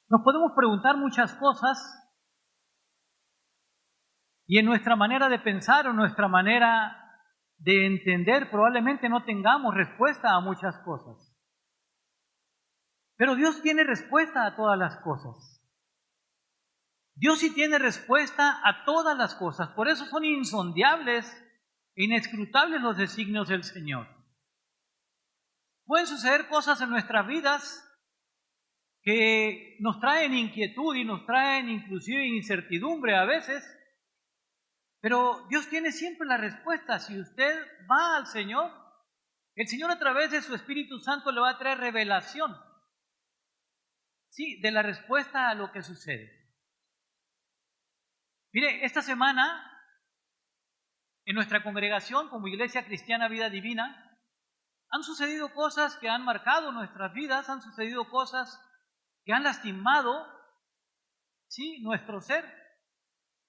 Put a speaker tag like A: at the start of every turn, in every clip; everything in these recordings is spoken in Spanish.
A: Nos podemos preguntar muchas cosas y en nuestra manera de pensar o nuestra manera de entender probablemente no tengamos respuesta a muchas cosas. Pero Dios tiene respuesta a todas las cosas. Dios sí tiene respuesta a todas las cosas. Por eso son insondables e inescrutables los designios del Señor. Pueden suceder cosas en nuestras vidas que nos traen inquietud y nos traen inclusive incertidumbre a veces, pero Dios tiene siempre la respuesta. Si usted va al Señor, el Señor a través de su Espíritu Santo le va a traer revelación, sí, de la respuesta a lo que sucede. Mire, esta semana en nuestra congregación como Iglesia Cristiana Vida Divina han sucedido cosas que han marcado nuestras vidas, han sucedido cosas que han lastimado, sí, nuestro ser,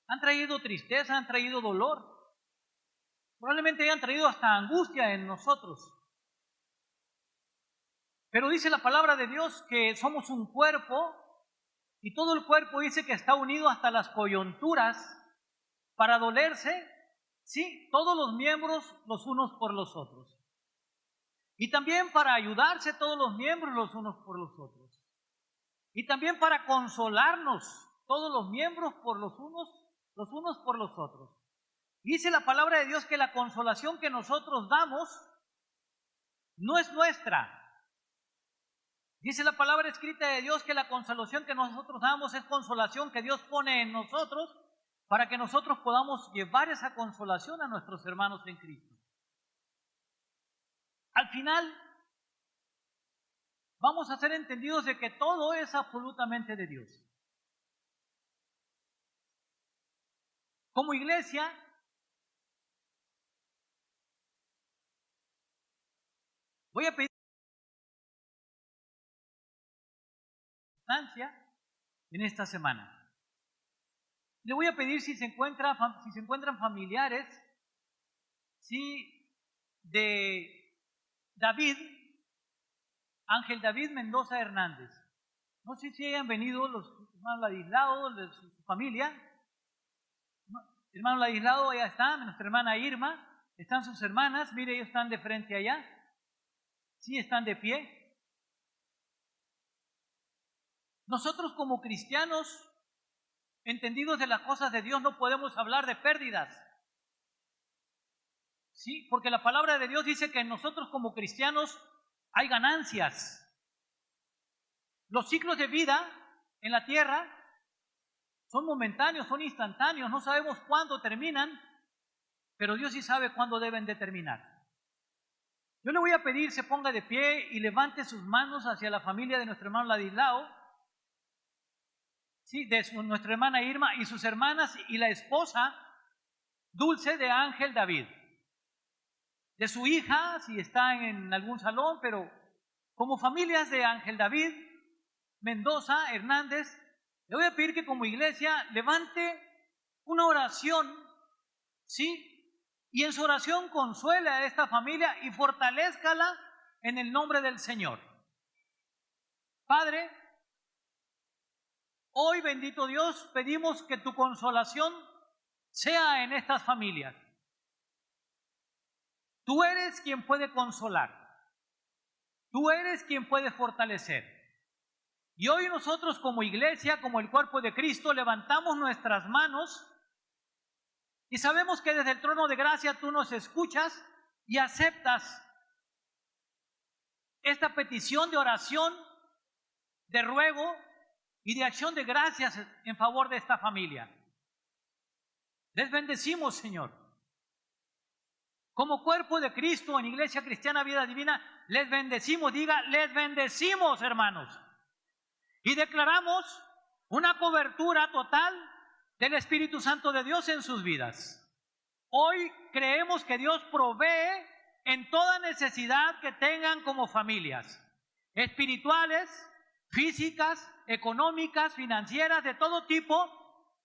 A: han traído tristeza, han traído dolor, probablemente hayan traído hasta angustia en nosotros. Pero dice la palabra de Dios que somos un cuerpo y todo el cuerpo dice que está unido hasta las coyunturas para dolerse, sí, todos los miembros los unos por los otros. Y también para ayudarse todos los miembros los unos por los otros. Y también para consolarnos todos los miembros por los unos por los otros. Dice la palabra de Dios que la consolación que nosotros damos no es nuestra. Dice la palabra escrita de Dios que la consolación que nosotros damos es consolación que Dios pone en nosotros para que nosotros podamos llevar esa consolación a nuestros hermanos en Cristo. Al final, vamos a ser entendidos de que todo es absolutamente de Dios. Como iglesia, voy a pedir en esta semana. Le voy a pedir si se encuentran familiares, sí, de David, Ángel David Mendoza Hernández. No sé si hayan venido los hermanos Ladislao, de su familia. Hermano Ladislao, allá está, nuestra hermana Irma, están sus hermanas, mire, ellos están de frente allá. Sí, están de pie. Nosotros como cristianos, entendidos de las cosas de Dios, no podemos hablar de pérdidas. Sí, porque la palabra de Dios dice que en nosotros como cristianos hay ganancias. Los ciclos de vida en la tierra son momentáneos, son instantáneos, no sabemos cuándo terminan, pero Dios sí sabe cuándo deben de terminar. Yo le voy a pedir se ponga de pie y levante sus manos hacia la familia de nuestro hermano Ladislao, sí, de nuestra hermana Irma y sus hermanas y la esposa Dulce de Ángel David. De su hija, si está en algún salón, pero como familias de Ángel David Mendoza Hernández, le voy a pedir que como iglesia levante una oración, ¿sí? Y en su oración consuele a esta familia y fortalézcala en el nombre del Señor. Padre, hoy, bendito Dios, pedimos que tu consolación sea en estas familias. Tú eres quien puede consolar. Tú eres quien puede fortalecer. Y hoy nosotros como iglesia, como el cuerpo de Cristo, levantamos nuestras manos y sabemos que desde el trono de gracia tú nos escuchas y aceptas esta petición de oración, de ruego y de acción de gracias en favor de esta familia. Les bendecimos, Señor. Como cuerpo de Cristo en Iglesia Cristiana Vida Divina, les bendecimos. Diga, les bendecimos, hermanos. Y declaramos una cobertura total del Espíritu Santo de Dios en sus vidas. Hoy creemos que Dios provee en toda necesidad que tengan como familias, espirituales, físicas, económicas, financieras, de todo tipo.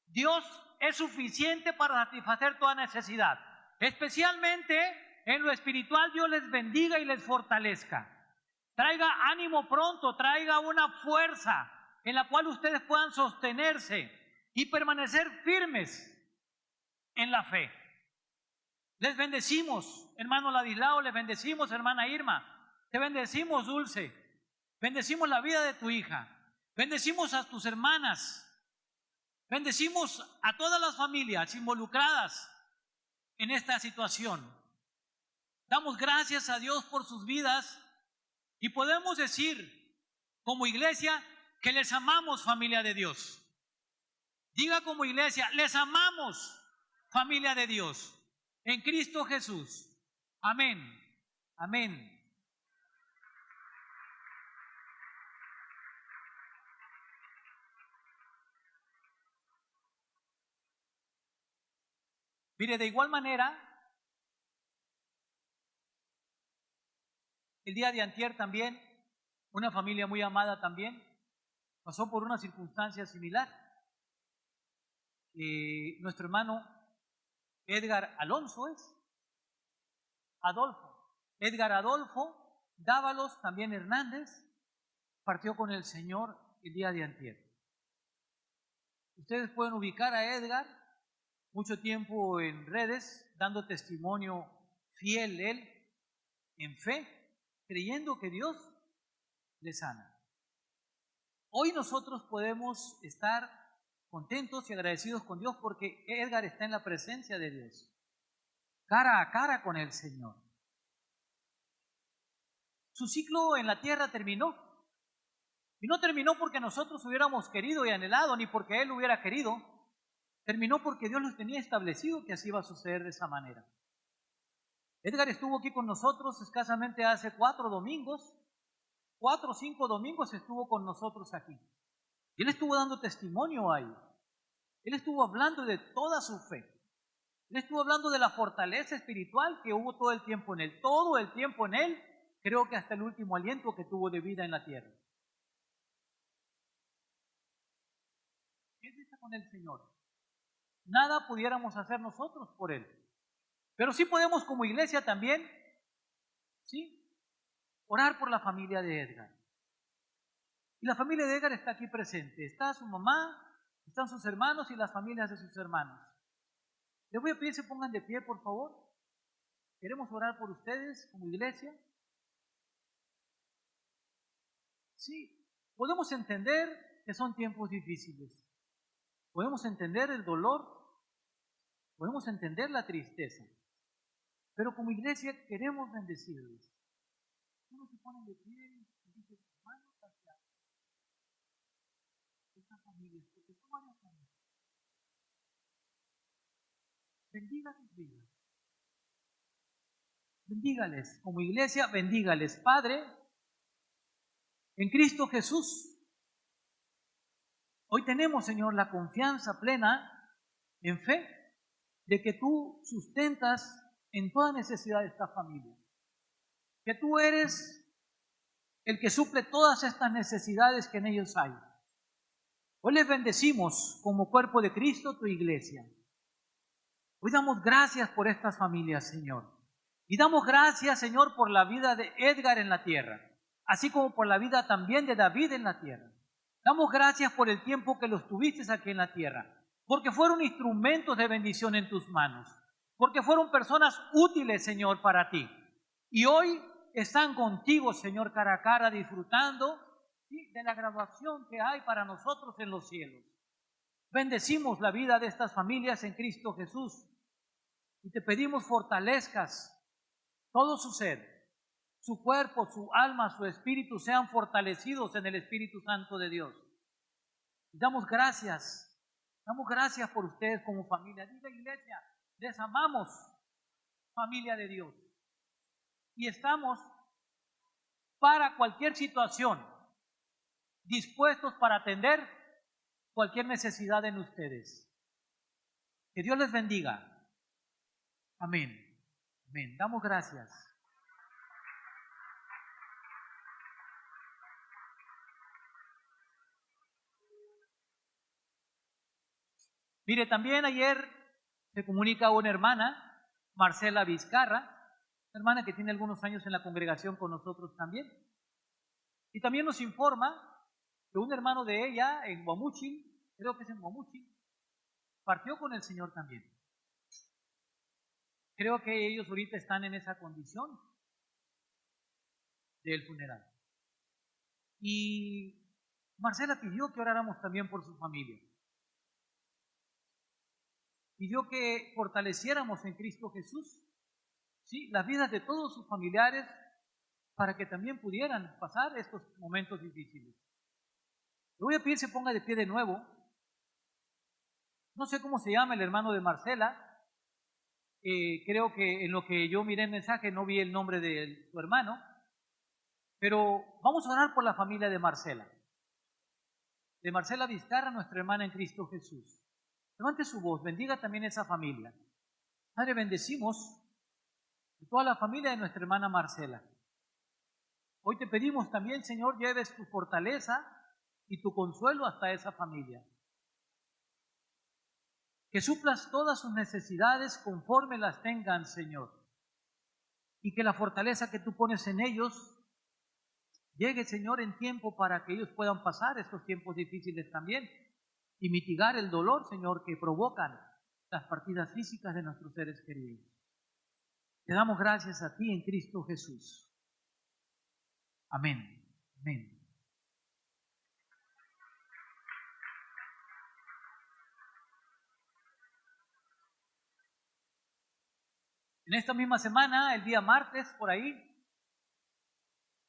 A: Dios es suficiente para satisfacer toda necesidad. Especialmente en lo espiritual, Dios les bendiga y les fortalezca. Traiga ánimo pronto, traiga una fuerza en la cual ustedes puedan sostenerse y permanecer firmes en la fe. Les bendecimos, hermano Ladislao, les bendecimos, hermana Irma, te bendecimos, Dulce, bendecimos la vida de tu hija, bendecimos a tus hermanas, bendecimos a todas las familias involucradas en esta situación. Damos gracias a Dios por sus vidas y podemos decir como iglesia que les amamos, familia de Dios. Diga como iglesia, les amamos, familia de Dios, en Cristo Jesús. Amén. Amén. Mire, de igual manera, el día de antier también, una familia muy amada también, pasó por una circunstancia similar. Nuestro hermano Edgar Alonso Edgar Adolfo Dávalos, también Hernández, partió con el Señor el día de antier. Ustedes pueden ubicar a Edgar, mucho tiempo en redes, dando testimonio fiel él, en fe, creyendo que Dios le sana. Hoy nosotros podemos estar contentos y agradecidos con Dios porque Edgar está en la presencia de Dios, cara a cara con el Señor. Su ciclo en la tierra terminó. Y no terminó porque nosotros hubiéramos querido y anhelado, ni porque él hubiera querido. Terminó porque Dios los tenía establecido que así iba a suceder de esa manera. Edgar estuvo aquí con nosotros escasamente hace 4 o 5 domingos estuvo con nosotros aquí. Y él estuvo dando testimonio ahí. Él estuvo hablando de toda su fe. Él estuvo hablando de la fortaleza espiritual que hubo todo el tiempo en él. Todo el tiempo en él, creo que hasta el último aliento que tuvo de vida en la tierra. Él está con el Señor. Nada pudiéramos hacer nosotros por él. Pero sí podemos como iglesia también, ¿sí?, orar por la familia de Edgar. Y la familia de Edgar está aquí presente. Está su mamá, están sus hermanos y las familias de sus hermanos. Les voy a pedir que se pongan de pie, por favor. Queremos orar por ustedes como iglesia. Sí, podemos entender que son tiempos difíciles. Podemos entender el dolor. Podemos entender la tristeza. Pero como iglesia queremos bendecirles. Uno se pone de pie y dice, hermanos, hacia estas familias, porque son varias familias. Bendiga sus vidas. Bendígales. Como iglesia, bendígales. Padre, en Cristo Jesús, hoy tenemos, Señor, la confianza plena en fe de que tú sustentas en toda necesidad de esta familia. Que tú eres el que suple todas estas necesidades que en ellos hay. Hoy les bendecimos como cuerpo de Cristo, tu iglesia. Hoy damos gracias por estas familias, Señor. Y damos gracias, Señor, por la vida de Edgar en la tierra, así como por la vida también de David en la tierra. Damos gracias por el tiempo que los tuviste aquí en la tierra, porque fueron instrumentos de bendición en tus manos, porque fueron personas útiles, Señor, para ti. Y hoy están contigo, Señor, cara a cara, disfrutando, ¿sí?, de la graduación que hay para nosotros en los cielos. Bendecimos la vida de estas familias en Cristo Jesús y te pedimos fortalezcas todo su ser, su cuerpo, su alma, su espíritu sean fortalecidos en el Espíritu Santo de Dios. Y damos gracias por ustedes como familia. Diga iglesia, les amamos, familia de Dios. Y estamos para cualquier situación, dispuestos para atender cualquier necesidad en ustedes. Que Dios les bendiga. Amén. Amén. Damos gracias. Mire, también ayer se comunica una hermana, Marcela Vizcarra, hermana que tiene algunos años en la congregación con nosotros también. Y también nos informa que un hermano de ella en Guamuchil, creo que es en Guamuchil, partió con el Señor también. Creo que ellos ahorita están en esa condición del funeral. Y Marcela pidió que oráramos también por su familia. Pidió que fortaleciéramos en Cristo Jesús, ¿sí?, las vidas de todos sus familiares para que también pudieran pasar estos momentos difíciles. Le voy a pedir que se ponga de pie de nuevo. No sé cómo se llama el hermano de Marcela. Creo que en lo que yo miré el mensaje no vi el nombre de su hermano. Pero vamos a orar por la familia de Marcela. De Marcela Vizcarra, nuestra hermana en Cristo Jesús. Levante su voz, bendiga también esa familia. Padre, bendecimos toda la familia de nuestra hermana Marcela. Hoy te pedimos también, Señor, lleves tu fortaleza y tu consuelo hasta esa familia. Que suplas todas sus necesidades conforme las tengan, Señor. Y que la fortaleza que tú pones en ellos llegue, Señor, en tiempo para que ellos puedan pasar estos tiempos difíciles también y mitigar el dolor, Señor, que provocan las partidas físicas de nuestros seres queridos. Te damos gracias a ti en Cristo Jesús. Amén. Amén. En esta misma semana, el día martes, por ahí,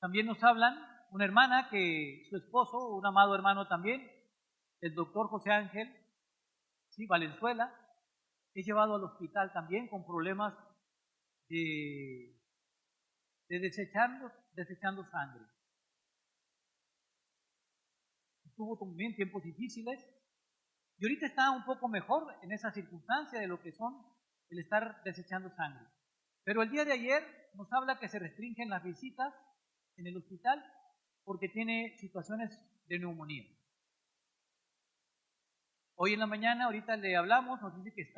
A: también nos hablan una hermana que su esposo, un amado hermano también, el doctor José Ángel, ¿sí?, Valenzuela, es llevado al hospital también con problemas de desechando sangre. Estuvo también tiempos difíciles y ahorita está un poco mejor en esa circunstancia de lo que son el estar desechando sangre. Pero el día de ayer nos habla que se restringen las visitas en el hospital porque tiene situaciones de neumonía. Hoy en la mañana, ahorita le hablamos, nos dice que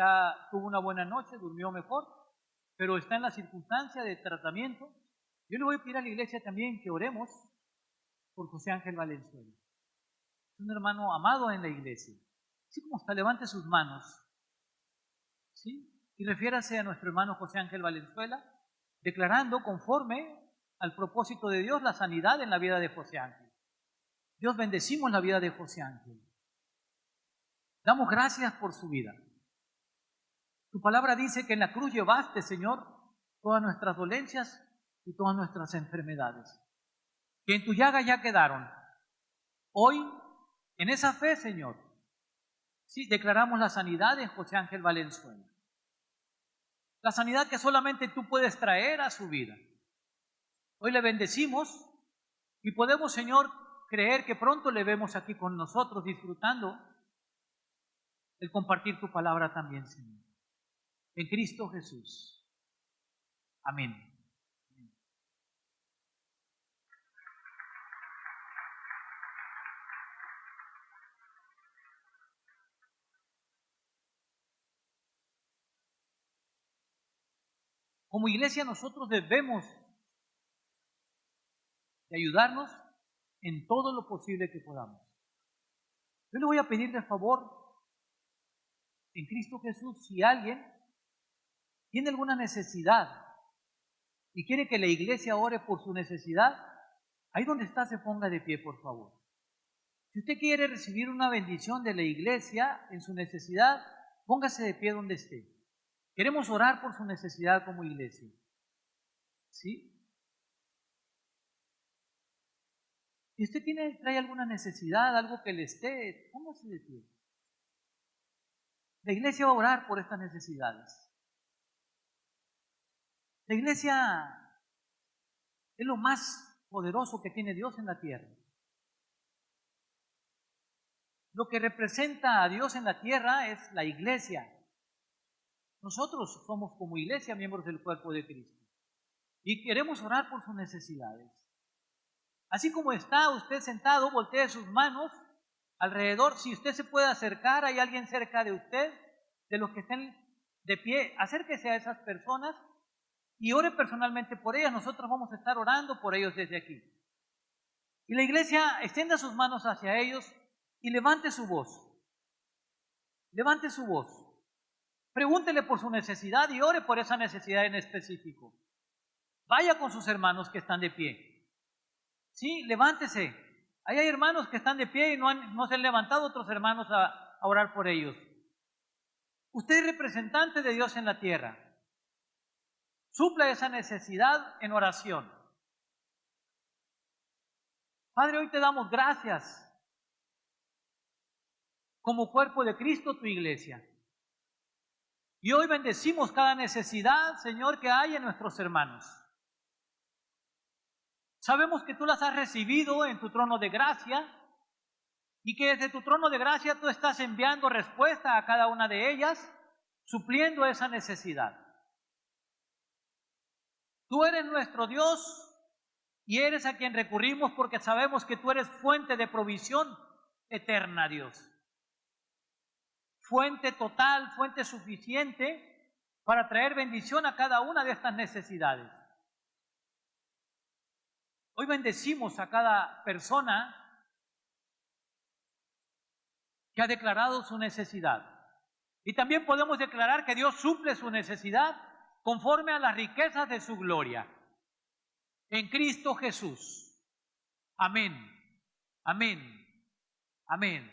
A: tuvo una buena noche, durmió mejor, pero está en la circunstancia de tratamiento. Yo le voy a pedir a la iglesia también que oremos por José Ángel Valenzuela. Es un hermano amado en la iglesia. Así como está, levante sus manos, ¿sí?, y refiérase a nuestro hermano José Ángel Valenzuela, declarando conforme al propósito de Dios la sanidad en la vida de José Ángel. Dios, bendecimos la vida de José Ángel. Damos gracias por su vida. Tu palabra dice que en la cruz llevaste, Señor, todas nuestras dolencias y todas nuestras enfermedades, que en tu llaga ya quedaron. Hoy, en esa fe, Señor, sí, declaramos la sanidad de José Ángel Valenzuela. La sanidad que solamente tú puedes traer a su vida. Hoy le bendecimos y podemos, Señor, creer que pronto le vemos aquí con nosotros disfrutando el compartir tu palabra también, Señor. En Cristo Jesús. Amén. Como iglesia nosotros debemos de ayudarnos en todo lo posible que podamos. Yo le voy a pedir de favor, en Cristo Jesús, si alguien tiene alguna necesidad y quiere que la iglesia ore por su necesidad, ahí donde está se ponga de pie, por favor. Si usted quiere recibir una bendición de la iglesia en su necesidad, póngase de pie donde esté. Queremos orar por su necesidad como iglesia. ¿Sí? Si usted trae alguna necesidad, algo que le esté, póngase de pie. La iglesia va a orar por estas necesidades. La iglesia es lo más poderoso que tiene Dios en la tierra. Lo que representa a Dios en la tierra es la iglesia. Nosotros somos como iglesia miembros del cuerpo de Cristo y queremos orar por sus necesidades. Así como está usted sentado, voltee sus manos alrededor. Si usted se puede acercar, hay alguien cerca de usted, de los que estén de pie, acérquese a esas personas y ore personalmente por ellas. Nosotros vamos a estar orando por ellos desde aquí. Y la iglesia extienda sus manos hacia ellos y levante su voz. Levante su voz. Pregúntele por su necesidad y ore por esa necesidad en específico. Vaya con sus hermanos que están de pie. Sí, levántese. Ahí hay hermanos que están de pie y no se han levantado otros hermanos a orar por ellos. Usted es representante de Dios en la tierra. Supla esa necesidad en oración. Padre, hoy te damos gracias como cuerpo de Cristo, tu iglesia. Y hoy bendecimos cada necesidad, Señor, que hay en nuestros hermanos. Sabemos que tú las has recibido en tu trono de gracia y que desde tu trono de gracia tú estás enviando respuesta a cada una de ellas, supliendo esa necesidad. Tú eres nuestro Dios y eres a quien recurrimos porque sabemos que tú eres fuente de provisión eterna, Dios. Fuente total, fuente suficiente para traer bendición a cada una de estas necesidades. Hoy bendecimos a cada persona que ha declarado su necesidad. Y también podemos declarar que Dios suple su necesidad conforme a las riquezas de su gloria. En Cristo Jesús. Amén. Amén. Amén.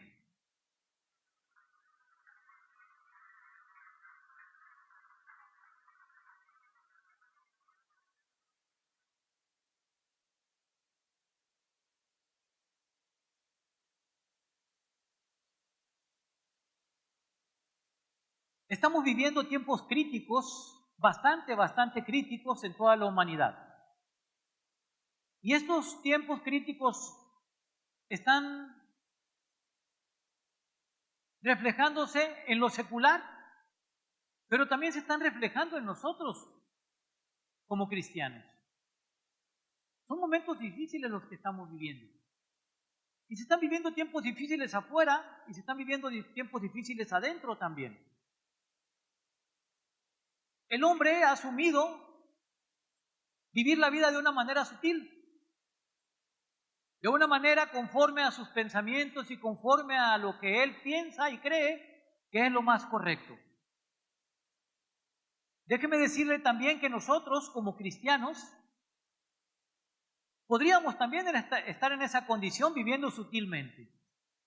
A: Estamos viviendo tiempos críticos, bastante críticos en toda la humanidad. Y estos tiempos críticos están reflejándose en lo secular, pero también se están reflejando en nosotros como cristianos. Son momentos difíciles los que estamos viviendo. Y se están viviendo tiempos difíciles afuera y se están viviendo tiempos difíciles adentro también. El hombre ha asumido vivir la vida de una manera sutil, de una manera conforme a sus pensamientos y conforme a lo que él piensa y cree que es lo más correcto. Déjeme decirle también que nosotros como cristianos podríamos también estar en esa condición viviendo sutilmente,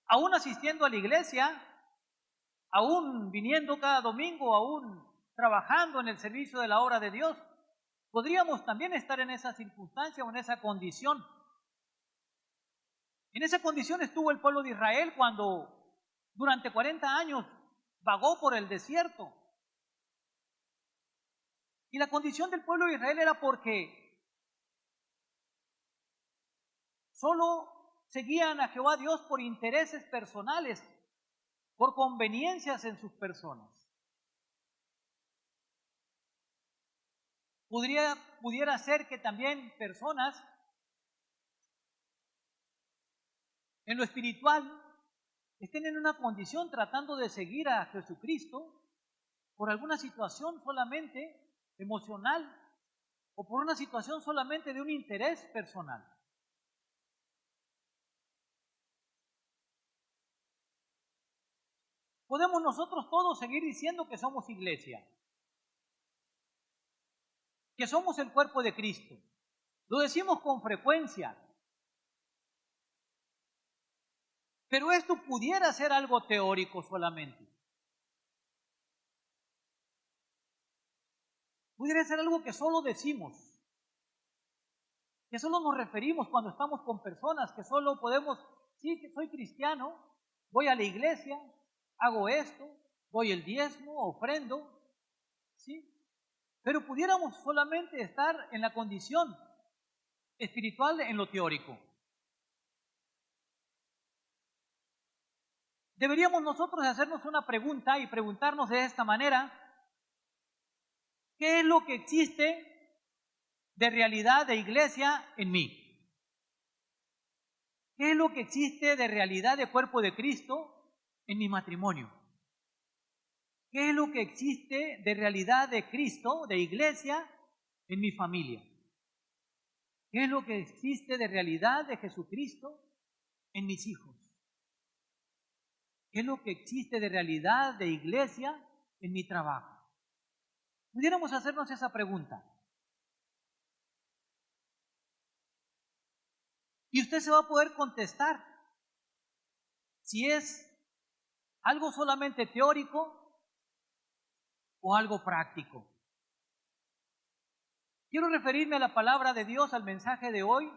A: aún asistiendo a la iglesia, aún viniendo cada domingo, aún trabajando en el servicio de la obra de Dios. Podríamos también estar en esa circunstancia o en esa condición. En esa condición estuvo el pueblo de Israel cuando durante 40 años vagó por el desierto. Y la condición del pueblo de Israel era porque solo seguían a Jehová Dios por intereses personales, por conveniencias en sus personas. Pudiera ser que también personas en lo espiritual estén en una condición tratando de seguir a Jesucristo por alguna situación solamente emocional o por una situación solamente de un interés personal. Podemos nosotros todos seguir diciendo que somos iglesia, que somos el cuerpo de Cristo. Lo decimos con frecuencia. Pero esto pudiera ser algo teórico solamente. Pudiera ser algo que solo decimos, que solo nos referimos cuando estamos con personas, que solo podemos, sí, que soy cristiano, voy a la iglesia, hago esto, doy el diezmo, ofrendo, ¿sí? Pero pudiéramos solamente estar en la condición espiritual en lo teórico. Deberíamos nosotros hacernos una pregunta y preguntarnos de esta manera: ¿qué es lo que existe de realidad de iglesia en mí? ¿Qué es lo que existe de realidad de cuerpo de Cristo en mi matrimonio? ¿Qué es lo que existe de realidad de Cristo, de iglesia, en mi familia? ¿Qué es lo que existe de realidad de Jesucristo en mis hijos? ¿Qué es lo que existe de realidad de iglesia en mi trabajo? Pudiéramos hacernos esa pregunta. Y usted se va a poder contestar si es algo solamente teórico o algo práctico. Quiero referirme a la palabra de Dios, al mensaje de hoy,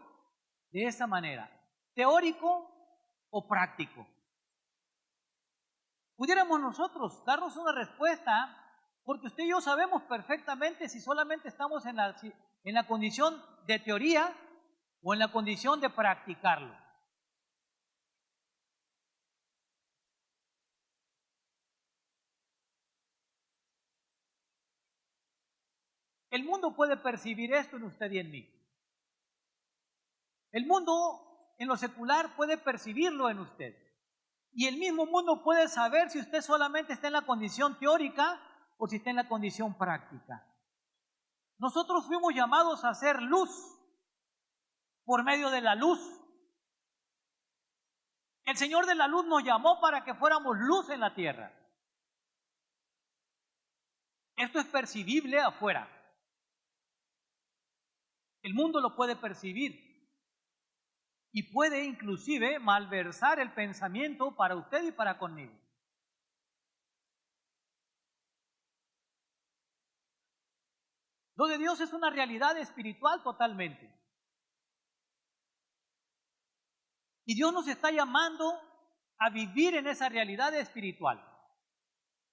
A: de esta manera. ¿Teórico o práctico? Pudiéramos nosotros darnos una respuesta, porque usted y yo sabemos perfectamente si solamente estamos en la condición de teoría o en la condición de practicarlo. El mundo puede percibir esto en usted y en mí. El mundo en lo secular puede percibirlo en usted. Y el mismo mundo puede saber si usted solamente está en la condición teórica o si está en la condición práctica. Nosotros fuimos llamados a hacer luz por medio de la luz. El Señor de la luz nos llamó para que fuéramos luz en la tierra. Esto es percibible afuera. El mundo lo puede percibir y puede inclusive malversar el pensamiento para usted y para conmigo. Lo de Dios es una realidad espiritual totalmente. Y Dios nos está llamando a vivir en esa realidad espiritual.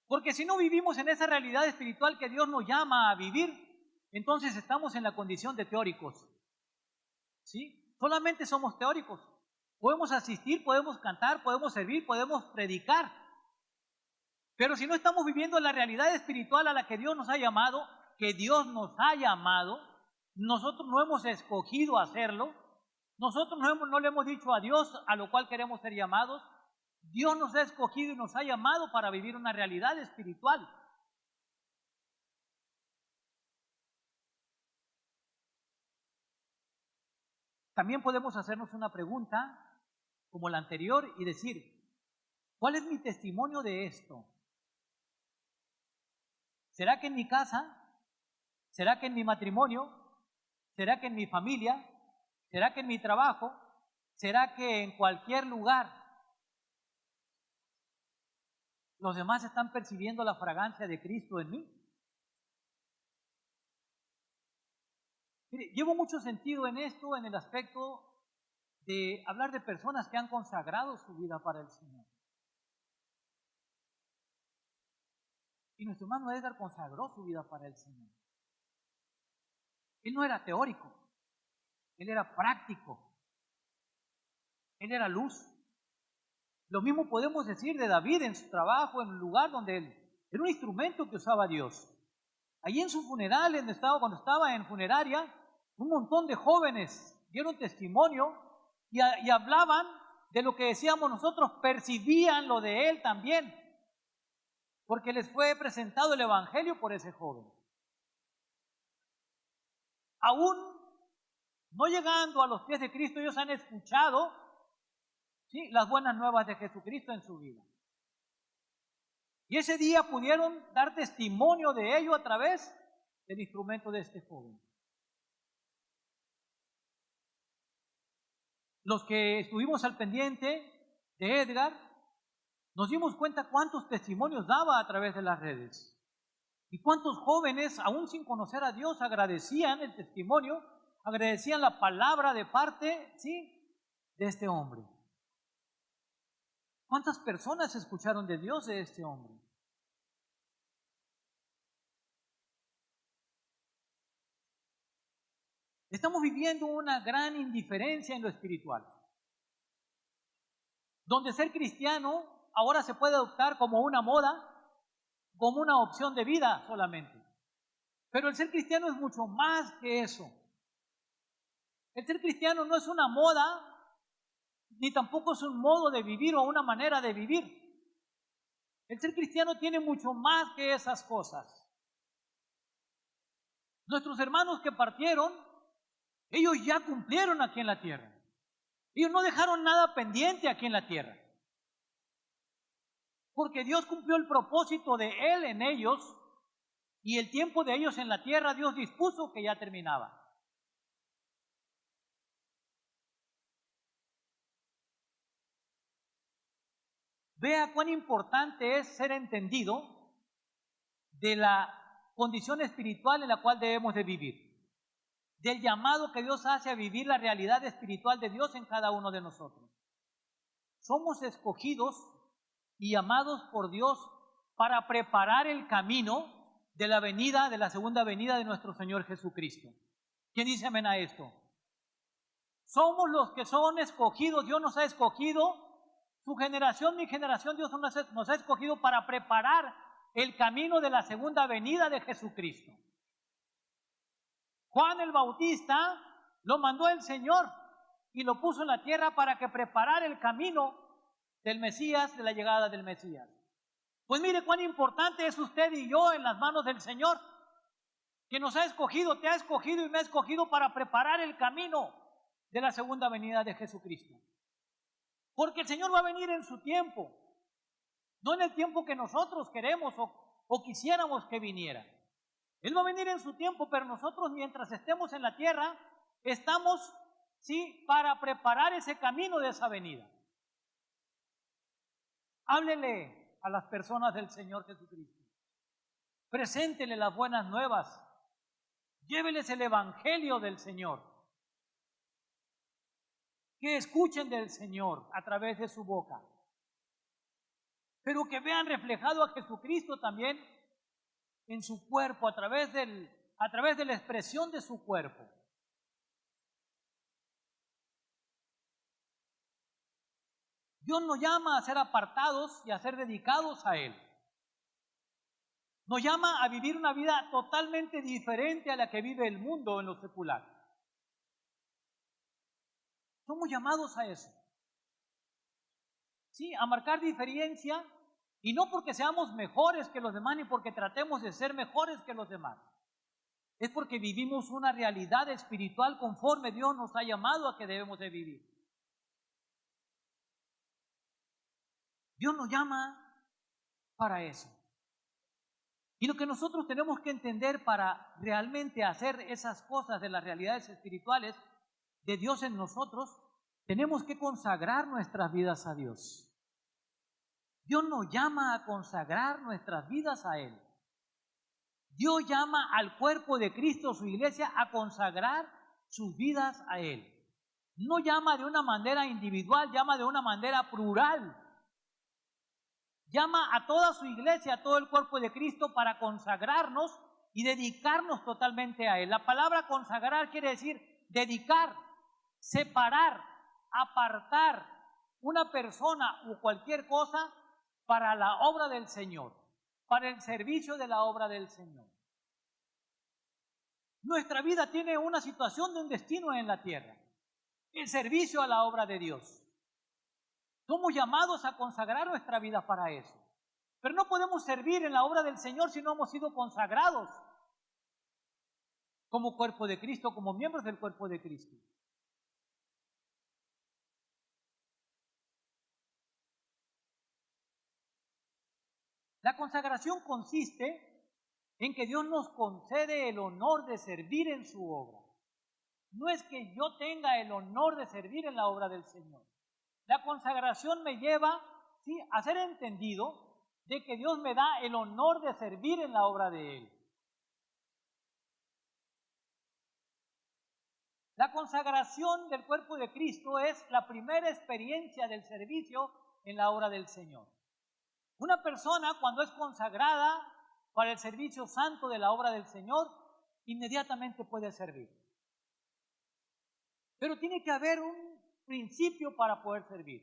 A: Porque si no vivimos en esa realidad espiritual que Dios nos llama a vivir, entonces estamos en la condición de teóricos. ¿Sí? Solamente somos teóricos. Podemos asistir, podemos cantar, podemos servir, podemos predicar. Pero si no estamos viviendo la realidad espiritual a la que Dios nos ha llamado, nosotros no hemos escogido hacerlo, nosotros no le hemos dicho a Dios a lo cual queremos ser llamados. Dios nos ha escogido y nos ha llamado para vivir una realidad espiritual. También podemos hacernos una pregunta como la anterior y decir, ¿cuál es mi testimonio de esto? ¿Será que en mi casa? ¿Será que en mi matrimonio? ¿Será que en mi familia? ¿Será que en mi trabajo? ¿Será que en cualquier lugar los demás están percibiendo la fragancia de Cristo en mí? Mire, llevo mucho sentido en esto, en el aspecto de hablar de personas que han consagrado su vida para el Señor. Y nuestro hermano Edgar consagró su vida para el Señor. Él no era teórico, él era práctico, él era luz. Lo mismo podemos decir de David en su trabajo, en el lugar donde él era un instrumento que usaba Dios. Allí en su funeral, cuando estaba en funeraria, un montón de jóvenes dieron testimonio y hablaban de lo que decíamos nosotros, percibían lo de él también, porque les fue presentado el Evangelio por ese joven. Aún no llegando a los pies de Cristo, ellos han escuchado, ¿sí?, las buenas nuevas de Jesucristo en su vida. Y ese día pudieron dar testimonio de ello a través del instrumento de este joven. Los que estuvimos al pendiente de Edgar, nos dimos cuenta cuántos testimonios daba a través de las redes. Y cuántos jóvenes, aún sin conocer a Dios, agradecían el testimonio, agradecían la palabra de parte, ¿sí?, de este hombre. ¿Cuántas personas escucharon de Dios de este hombre? Estamos viviendo una gran indiferencia en lo espiritual, donde ser cristiano ahora se puede adoptar como una moda, como una opción de vida solamente. Pero el ser cristiano es mucho más que eso. El ser cristiano no es una moda, ni tampoco es un modo de vivir o una manera de vivir. El ser cristiano tiene mucho más que esas cosas. Nuestros hermanos que partieron Ellos ya cumplieron aquí en la tierra. Ellos no dejaron nada pendiente aquí en la tierra. Porque Dios cumplió el propósito de Él en ellos y el tiempo de ellos en la tierra Dios dispuso que ya terminaba. Vea cuán importante es ser entendido de la condición espiritual en la cual debemos de vivir, del llamado que Dios hace a vivir la realidad espiritual de Dios en cada uno de nosotros. Somos escogidos y llamados por Dios para preparar el camino de la venida, de la segunda venida de nuestro Señor Jesucristo. ¿Quién dice amén a esto? Somos los que son escogidos, Dios nos ha escogido, su generación, mi generación, Dios nos ha escogido para preparar el camino de la segunda venida de Jesucristo. Juan el Bautista lo mandó el Señor y lo puso en la tierra para que preparara el camino del Mesías, de la llegada del Mesías. Pues mire cuán importante es usted y yo en las manos del Señor, que nos ha escogido, te ha escogido y me ha escogido para preparar el camino de la segunda venida de Jesucristo. Porque el Señor va a venir en su tiempo, no en el tiempo que nosotros queremos o quisiéramos que viniera. Él va a venir en su tiempo, pero nosotros mientras estemos en la tierra, estamos, sí, para preparar ese camino de esa venida. Háblele a las personas del Señor Jesucristo. Preséntele las buenas nuevas. Lléveles el evangelio del Señor. Que escuchen del Señor a través de su boca. Pero que vean reflejado a Jesucristo también en su cuerpo, a través de la expresión de su cuerpo. Dios nos llama a ser apartados y a ser dedicados a Él. Nos llama a vivir una vida totalmente diferente a la que vive el mundo en lo secular. Somos llamados a eso. Sí, a marcar diferencia, y no porque seamos mejores que los demás, ni porque tratemos de ser mejores que los demás. Es porque vivimos una realidad espiritual conforme Dios nos ha llamado a que debemos de vivir. Dios nos llama para eso. Y lo que nosotros tenemos que entender para realmente hacer esas cosas de las realidades espirituales de Dios en nosotros, tenemos que consagrar nuestras vidas a Dios. Dios nos llama a consagrar nuestras vidas a Él. Dios llama al cuerpo de Cristo, su iglesia, a consagrar sus vidas a Él. No llama de una manera individual, llama de una manera plural. Llama a toda su iglesia, a todo el cuerpo de Cristo para consagrarnos y dedicarnos totalmente a Él. La palabra consagrar quiere decir dedicar, separar, apartar una persona o cualquier cosa para la obra del Señor, para el servicio de la obra del Señor. Nuestra vida tiene una situación de un destino en la tierra, el servicio a la obra de Dios. Somos llamados a consagrar nuestra vida para eso. Pero no podemos servir en la obra del Señor si no hemos sido consagrados como cuerpo de Cristo, como miembros del cuerpo de Cristo. La consagración consiste en que Dios nos concede el honor de servir en su obra. No es que yo tenga el honor de servir en la obra del Señor. La consagración me lleva, ¿sí?, a ser entendido de que Dios me da el honor de servir en la obra de Él. La consagración del cuerpo de Cristo es la primera experiencia del servicio en la obra del Señor. Una persona cuando es consagrada para el servicio santo de la obra del Señor, inmediatamente puede servir. Pero tiene que haber un principio para poder servir,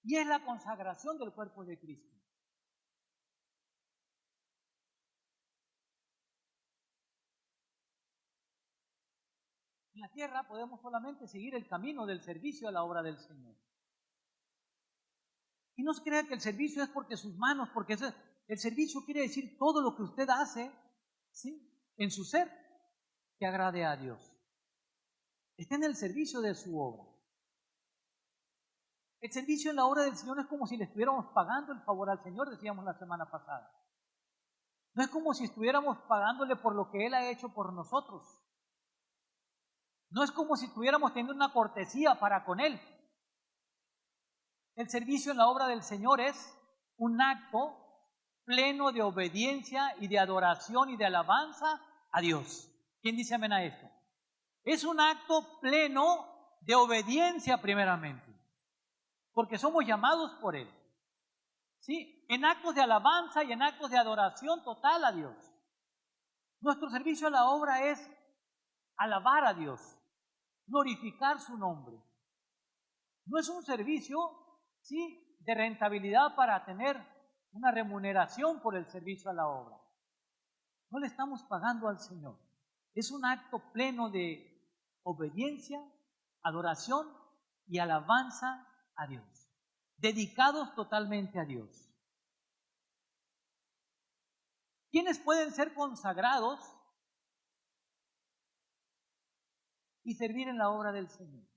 A: y es la consagración del cuerpo de Cristo. En la tierra podemos solamente seguir el camino del servicio a la obra del Señor. Y no se crea que el servicio es porque sus manos, porque el servicio quiere decir todo lo que usted hace, ¿sí?, en su ser, que agrade a Dios. está en el servicio de su obra. El servicio en la obra del Señor es como si le estuviéramos pagando el favor al Señor, decíamos la semana pasada. No es como si estuviéramos pagándole por lo que Él ha hecho por nosotros. No es como si estuviéramos teniendo una cortesía para con Él. El servicio en la obra del Señor es un acto pleno de obediencia y de adoración y de alabanza a Dios. ¿Quién dice amén a esto? Es un acto pleno de obediencia primeramente, porque somos llamados por Él. ¿Sí? En actos de alabanza y en actos de adoración total a Dios. Nuestro servicio a la obra es alabar a Dios, glorificar su nombre. No es un servicio, ¿sí?, de rentabilidad para tener una remuneración por el servicio a la obra. No le estamos pagando al Señor. Es un acto pleno de obediencia, adoración y alabanza a Dios. Dedicados totalmente a Dios. ¿Quiénes pueden ser consagrados y servir en la obra del Señor?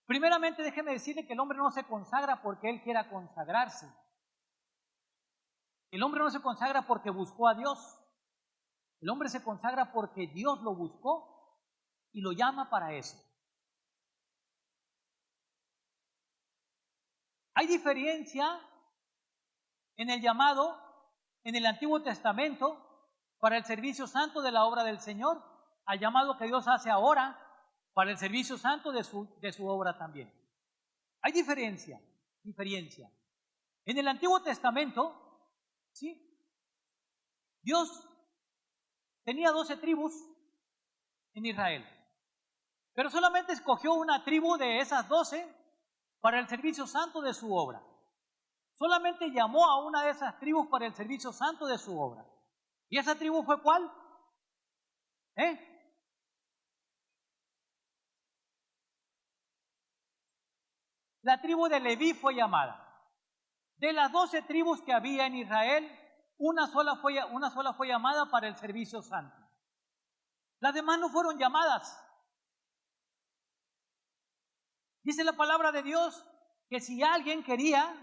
A: Primeramente, déjeme decirle que el hombre no se consagra porque él quiera consagrarse. El hombre no se consagra porque buscó a Dios. El hombre se consagra porque Dios lo buscó y lo llama para eso. Hay diferencia en el llamado en el Antiguo Testamento para el servicio santo de la obra del Señor, al llamado que Dios hace ahora para el servicio santo de su obra también. Hay diferencia. En el Antiguo Testamento, ¿sí?, Dios tenía 12 tribus en Israel, pero solamente escogió una tribu de esas 12 para el servicio santo de su obra. Solamente llamó a una de esas tribus para el servicio santo de su obra. ¿Y esa tribu fue cuál? La tribu de Leví fue llamada. De las 12 tribus que había en Israel, una sola fue llamada para el servicio santo. Las demás no fueron llamadas. Dice la palabra de Dios que si alguien quería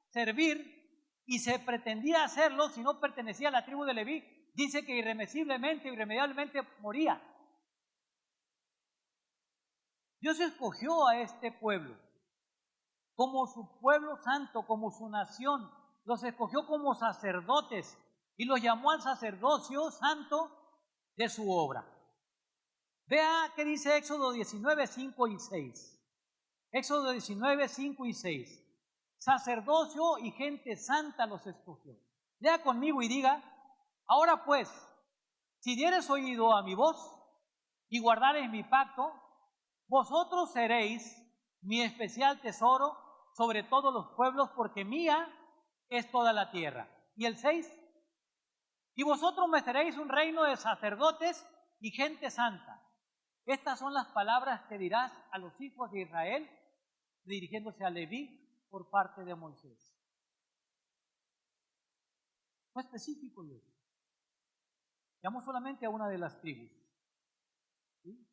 A: servir y se pretendía hacerlo, si no pertenecía a la tribu de Leví, dice que irremediablemente moría. Dios escogió a este pueblo como su pueblo santo, como su nación. Los escogió como sacerdotes y los llamó al sacerdocio santo de su obra. Vea qué dice Éxodo 19, 5 y 6. Éxodo 19, 5 y 6. Sacerdocio y gente santa los escogió. Lea conmigo y diga: ahora pues, si dieres oído a mi voz y guardareis mi pacto, vosotros seréis mi especial tesoro sobre todos los pueblos, porque mía es toda la tierra. Y el 6, y vosotros me seréis un reino de sacerdotes y gente santa. Estas son las palabras que dirás a los hijos de Israel, dirigiéndose a Leví por parte de Moisés. Fue específico Dios. Llamó solamente a una de las tribus. ¿Sí?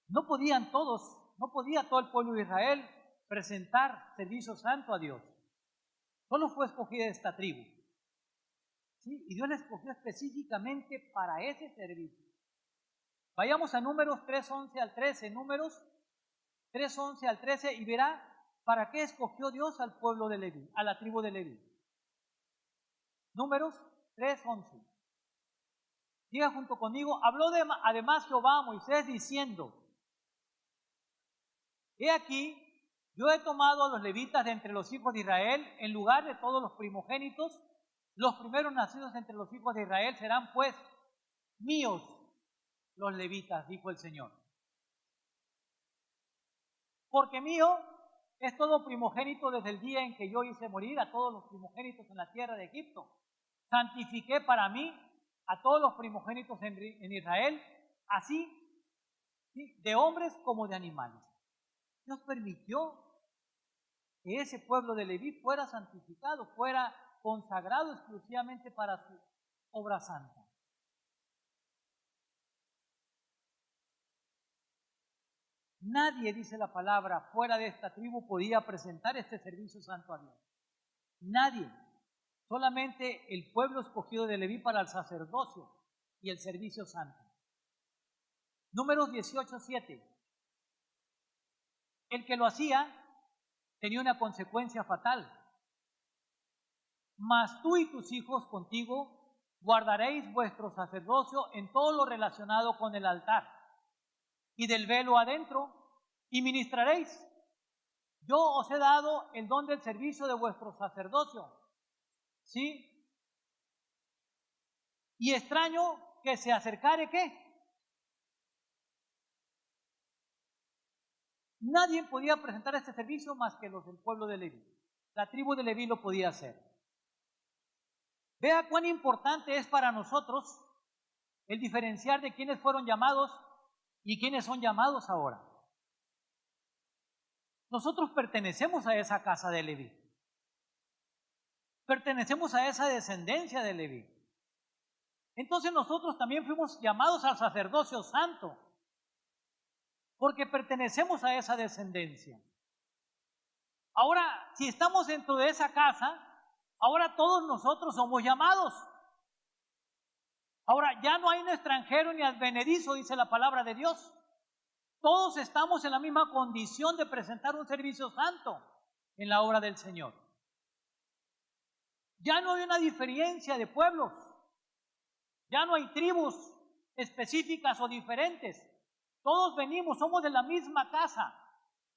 A: No podía todo el pueblo de Israel presentar servicio santo a Dios. Solo fue escogida esta tribu. ¿Sí? Y Dios la escogió específicamente para ese servicio. Vayamos a Números 3:11 al 13. Números 3:11 al 13 y verá para qué escogió Dios al pueblo de Leví, a la tribu de Leví. Números 3:11. Diga junto conmigo: habló además Jehová a Moisés diciendo: he aquí, yo he tomado a los levitas de entre los hijos de Israel, en lugar de todos los primogénitos. Los primeros nacidos entre los hijos de Israel serán pues míos los levitas, dijo el Señor. Porque mío es todo primogénito desde el día en que yo hice morir a todos los primogénitos en la tierra de Egipto. Santifiqué para mí a todos los primogénitos en Israel, así, ¿sí?, de hombres como de animales. Dios permitió que ese pueblo de Leví fuera santificado, fuera consagrado exclusivamente para su obra santa. Nadie, dice la palabra, fuera de esta tribu podía presentar este servicio santo a Dios. Nadie. Solamente el pueblo escogido de Leví para el sacerdocio y el servicio santo. Números 18:7. El que lo hacía tenía una consecuencia fatal. Mas tú y tus hijos contigo guardaréis vuestro sacerdocio en todo lo relacionado con el altar y del velo adentro, y ministraréis. Yo os he dado el don del servicio de vuestro sacerdocio. ¿Sí? Y extraño que se acercare, ¿qué? Nadie podía presentar este servicio más que los del pueblo de Leví. La tribu de Leví lo podía hacer. Vea cuán importante es para nosotros el diferenciar de quienes fueron llamados y quienes son llamados ahora. Nosotros pertenecemos a esa casa de Leví. Pertenecemos a esa descendencia de Leví. Entonces nosotros también fuimos llamados al sacerdocio santo, porque pertenecemos a esa descendencia. Ahora, si estamos dentro de esa casa, ahora todos nosotros somos llamados. Ahora, ya no hay un extranjero ni advenedizo, dice la palabra de Dios. Todos estamos en la misma condición de presentar un servicio santo en la obra del Señor. Ya no hay una diferencia de pueblos. Ya no hay tribus específicas o diferentes. Todos venimos, somos de la misma casa.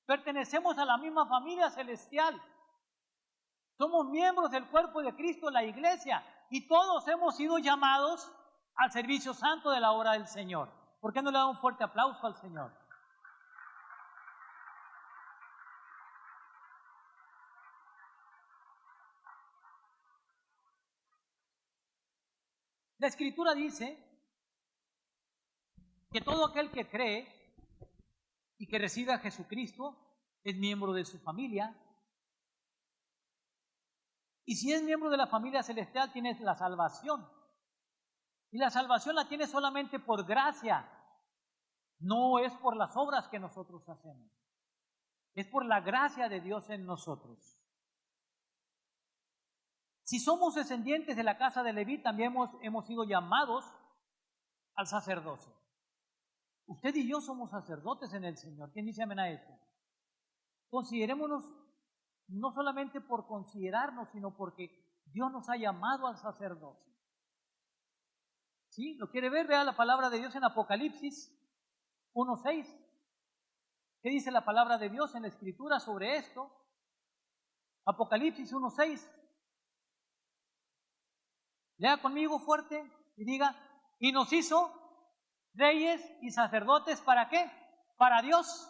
A: Pertenecemos a la misma familia celestial. Somos miembros del cuerpo de Cristo, la iglesia. Y todos hemos sido llamados al servicio santo de la obra del Señor. ¿Por qué no le da un fuerte aplauso al Señor? La Escritura dice que todo aquel que cree y que recibe a Jesucristo es miembro de su familia. Y si es miembro de la familia celestial, tienes la salvación. Y la salvación la tienes solamente por gracia. No es por las obras que nosotros hacemos. Es por la gracia de Dios en nosotros. Si somos descendientes de la casa de Leví, también hemos sido llamados al sacerdocio. Usted y yo somos sacerdotes en el Señor. ¿Quién dice amén a esto? Considerémonos no solamente por considerarnos, sino porque Dios nos ha llamado al sacerdocio. ¿Sí? ¿Lo quiere ver? Vea la palabra de Dios en Apocalipsis 1:6. ¿Qué dice la palabra de Dios en la Escritura sobre esto? Apocalipsis 1:6. Lea conmigo fuerte y diga, y nos hizo reyes y sacerdotes, ¿para qué? Para Dios,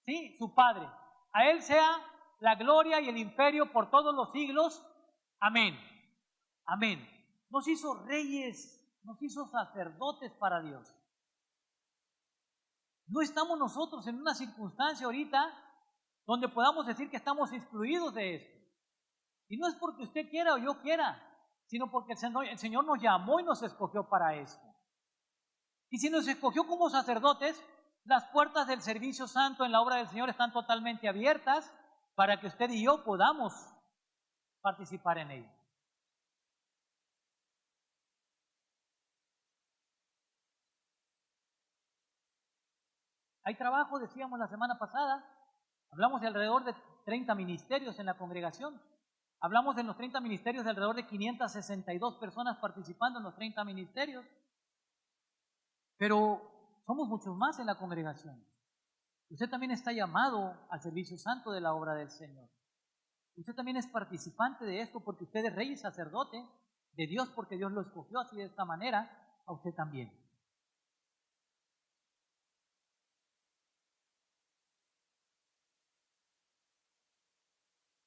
A: ¿sí? Su Padre. A Él sea la gloria y el imperio por todos los siglos. Amén. Amén. Nos hizo reyes, nos hizo sacerdotes para Dios. No estamos nosotros en una circunstancia ahorita donde podamos decir que estamos excluidos de esto. Y no es porque usted quiera o yo quiera, sino porque el Señor nos llamó y nos escogió para esto. Y si nos escogió como sacerdotes, las puertas del servicio santo en la obra del Señor están totalmente abiertas para que usted y yo podamos participar en ello. Hay trabajo, decíamos la semana pasada, hablamos de alrededor de 30 ministerios en la congregación. Hablamos de los 30 ministerios de alrededor de 562 personas participando en los 30 ministerios. Pero somos muchos más en la congregación. Usted también está llamado al servicio santo de la obra del Señor. Usted también es participante de esto porque usted es rey y sacerdote de Dios porque Dios lo escogió así de esta manera, a usted también.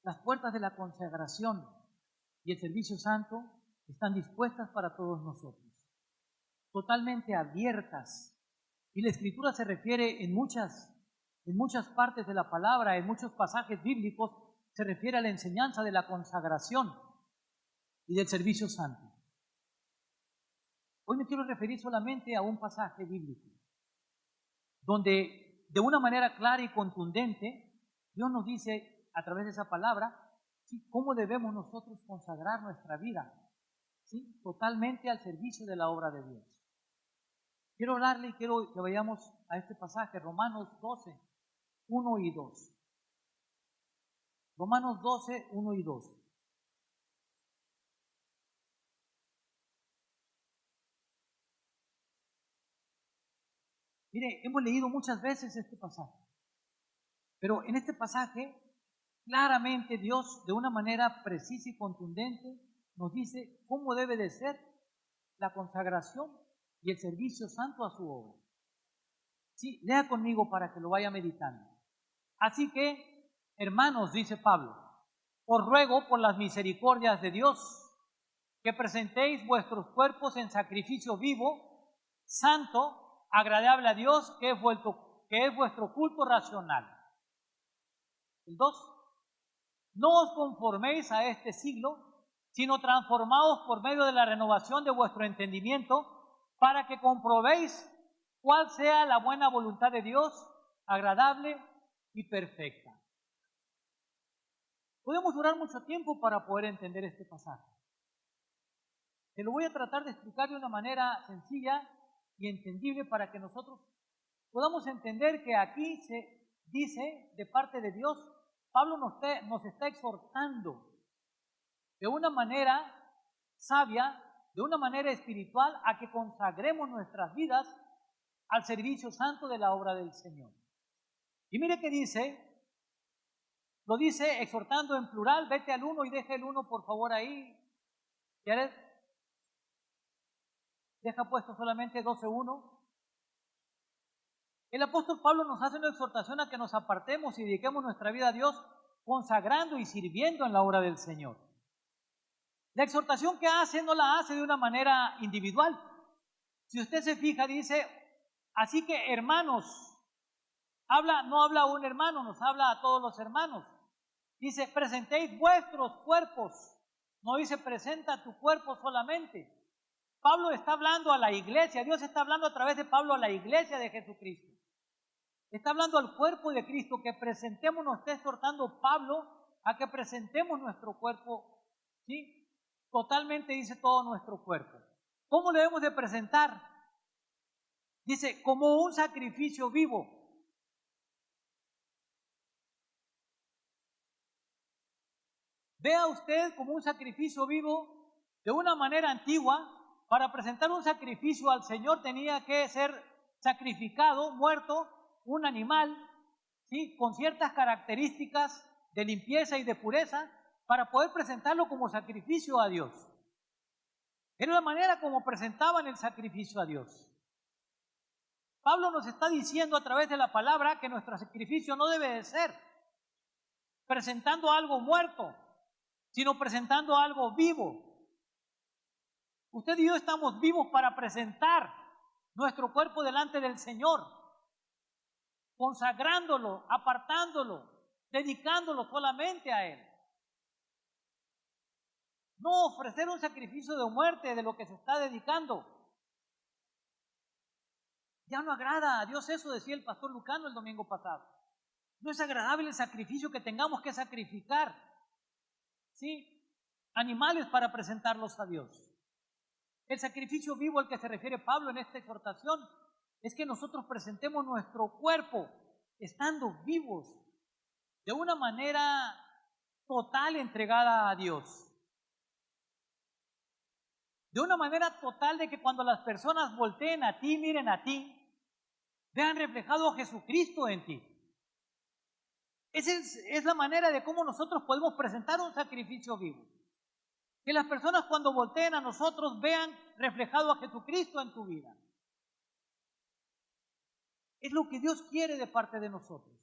A: Las puertas de la consagración y el servicio santo están dispuestas para todos nosotros, totalmente abiertas. Y la Escritura se refiere en muchas partes de la palabra, en muchos pasajes bíblicos, se refiere a la enseñanza de la consagración y del servicio santo. Hoy me quiero referir solamente a un pasaje bíblico, donde de una manera clara y contundente, Dios nos dice a través de esa palabra, ¿sí?, cómo debemos nosotros consagrar nuestra vida, ¿sí?, totalmente al servicio de la obra de Dios. Quiero hablarle y quiero que vayamos a este pasaje, Romanos 12, 1 y 2. Romanos 12, 1 y 2. Mire, hemos leído muchas veces este pasaje, pero en este pasaje claramente Dios, de una manera precisa y contundente, nos dice cómo debe de ser la consagración y el servicio santo a su obra. Sí, lea conmigo para que lo vaya meditando. Así que, hermanos, dice Pablo, os ruego por las misericordias de Dios que presentéis vuestros cuerpos en sacrificio vivo, santo, agradable a Dios, que es vuestro culto racional. El 2. No os conforméis a este siglo, sino transformaos por medio de la renovación de vuestro entendimiento, para que comprobéis cuál sea la buena voluntad de Dios, agradable y perfecta. Podemos durar mucho tiempo para poder entender este pasaje. Te lo voy a tratar de explicar de una manera sencilla y entendible para que nosotros podamos entender que aquí se dice de parte de Dios, Pablo nos está exhortando de una manera sabia, de una manera espiritual, a que consagremos nuestras vidas al servicio santo de la obra del Señor. Y mire que dice, lo dice exhortando en plural, vete al 1 y deja el 1 por favor ahí. ¿Quieres? Deja puesto solamente 12:1. El apóstol Pablo nos hace una exhortación a que nos apartemos y dediquemos nuestra vida a Dios consagrando y sirviendo en la obra del Señor. La exhortación que hace no la hace de una manera individual. Si usted se fija, dice, así que hermanos, no habla a un hermano, nos habla a todos los hermanos. Dice, presentéis vuestros cuerpos, no dice presenta tu cuerpo solamente. Pablo está hablando a la iglesia, Dios está hablando a través de Pablo a la iglesia de Jesucristo. Está hablando al cuerpo de Cristo, que presentemos, nos está exhortando Pablo a que presentemos nuestro cuerpo, ¿sí? Totalmente dice todo nuestro cuerpo. ¿Cómo lo debemos de presentar? Dice, como un sacrificio vivo. Vea usted como un sacrificio vivo de una manera antigua. Para presentar un sacrificio al Señor tenía que ser sacrificado, muerto, un animal, ¿sí?, con ciertas características de limpieza y de pureza, para poder presentarlo como sacrificio a Dios. Era la manera como presentaban el sacrificio a Dios. Pablo nos está diciendo a través de la palabra que nuestro sacrificio no debe de ser presentando algo muerto, sino presentando algo vivo. Usted y yo estamos vivos para presentar nuestro cuerpo delante del Señor, consagrándolo, apartándolo, dedicándolo solamente a Él. No ofrecer un sacrificio de muerte de lo que se está dedicando. Ya no agrada a Dios eso, decía el pastor Lucano el domingo pasado. No es agradable el sacrificio que tengamos que sacrificar, ¿sí?, animales para presentarlos a Dios. El sacrificio vivo al que se refiere Pablo en esta exhortación es que nosotros presentemos nuestro cuerpo estando vivos de una manera total entregada a Dios. De una manera total de que cuando las personas volteen a ti, miren a ti, vean reflejado a Jesucristo en ti. Esa es la manera de cómo nosotros podemos presentar un sacrificio vivo. Que las personas cuando volteen a nosotros vean reflejado a Jesucristo en tu vida. Es lo que Dios quiere de parte de nosotros.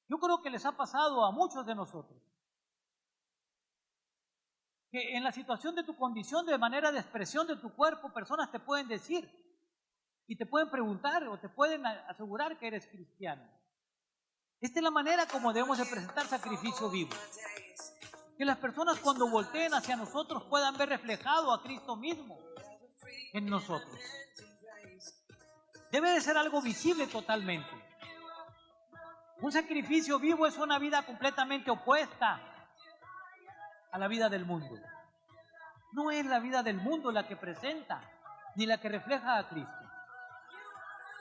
A: Yo creo que les ha pasado a muchos de nosotros. Que en la situación de tu condición, de manera de expresión de tu cuerpo, personas te pueden decir y te pueden preguntar o te pueden asegurar que eres cristiano. Esta es la manera como debemos de presentar sacrificio vivo. Que las personas cuando volteen hacia nosotros puedan ver reflejado a Cristo mismo en nosotros. Debe de ser algo visible totalmente. Un sacrificio vivo es una vida completamente opuesta a la vida del mundo. No es la vida del mundo la que presenta, ni la que refleja a Cristo.